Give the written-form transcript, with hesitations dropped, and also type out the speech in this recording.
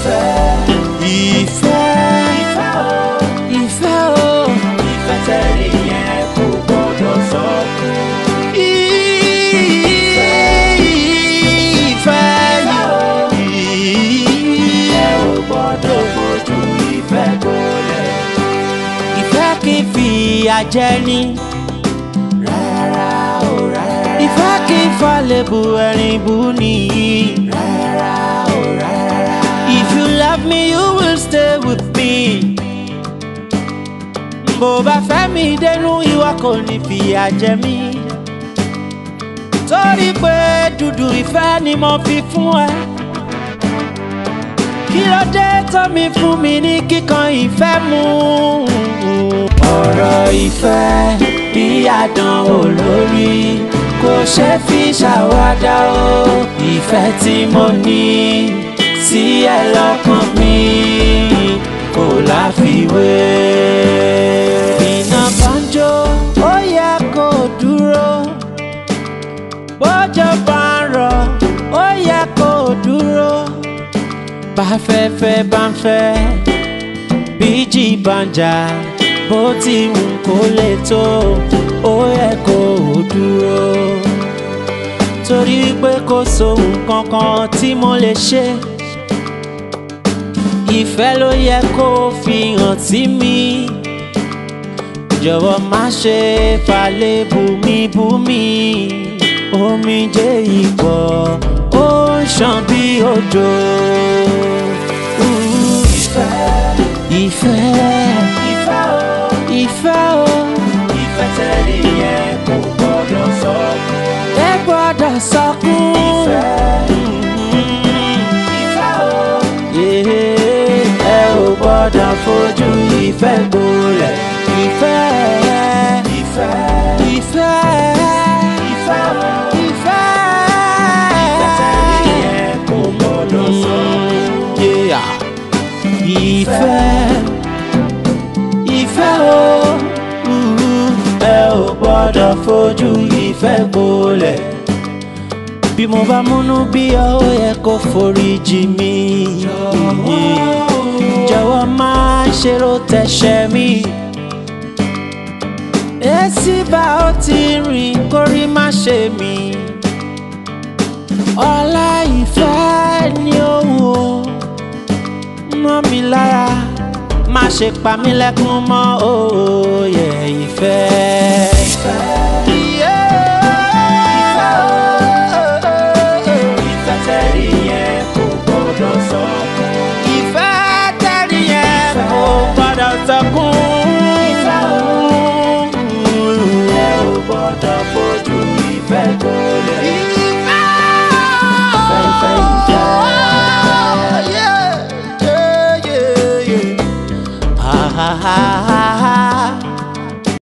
ìfẹ́ ìfẹ́ o ìfẹ́ tẹ̀lé yẹn kò gbọ́dọ̀ sọkún. Ìfẹ́ ẹ ò gbọ́dọ̀ fojú ìfẹ́ gbolẹ̀. Ìfẹ́ kì í fìyà jẹni rárá o rárá. Ìfẹ́ kì í falẹ̀ bu ẹ̀rín bú nìyí rárá o rárá. If you love me, you will stay with me. Bó bá fẹ́ mi dénú, ìwọ kò ní fìyà jẹ mí. Torí pé dúdú ìfẹ́ ni mo fi fún ẹ. Kí ló dé tó mi fún mi ní kíkan ìfẹ́ mú? Ọ̀rọ̀ ìfẹ́ bí àdánwò lórí, kò ṣe fi ṣàwádà o. Ìfẹ́ tí mo ní sí ẹ lọ́kàn mi kò láfiwé. Iná banjo ó yẹ kó dúró, bójò bá ń rọ̀ ó yẹ kó dúró. Báfẹ́fẹ́ bá ń fẹ́, bíjì bá ń jà, bó ti wù kó lè tó ó yẹ kó dúró. Torí wípé kò sóhun kankan tí mo lè ṣe. Ìfẹ́ ló yẹ kó fi hàn sí mi. Jọ̀wọ́ má ṣe falẹ̀ bú mi. Omijé ìpọ̀ ó ń ṣàn bí òjò. Ìfẹ́ ìfẹ́ ìfẹ́ o ìfẹ́ o ìfẹ́ tẹ̀lé yẹn kò gbọ́dọ̀ sọkún. Ẹ gbọ́dọ̀ sọkún. Ìfẹ́ o ẹ ò gbọ́dọ̀ fojú ìfẹ́ gbolẹ̀. Ìfẹ́ ìfẹ́ ìfẹ́ ìfẹ́ o ìfẹ́ tẹ̀lé yẹn kò gbọ́dọ̀ sọkún. Ìfẹ́ ìfẹ́ o ẹ ò gbọ́dọ̀ fojú ìfẹ́ gbolẹ̀. Bí mo bá múnú bí ọ ó yẹ kó foríjì mi. Jọ̀wọ́ má ṣe rò tẹ̀sẹ̀ mi. Èsì bá ó ti rìn kórí má ṣe mí. Ọlá ìfẹ́ ni ó wò mọ́ mi lára, má ṣe pa mí lẹ́kún mọ́ òye ìfẹ́. Ìfẹ́ tẹ̀lé yẹn kò gbọ́dọ̀ sọkún. Ìfẹ́ tẹ̀lé yẹn kò gbọ́dọ̀ sọkún. Ẹ ò gbọ́dọ̀ fojú ìfẹ́ gbolẹ̀. Ìfẹ́ ìfẹ́ ìfẹ́.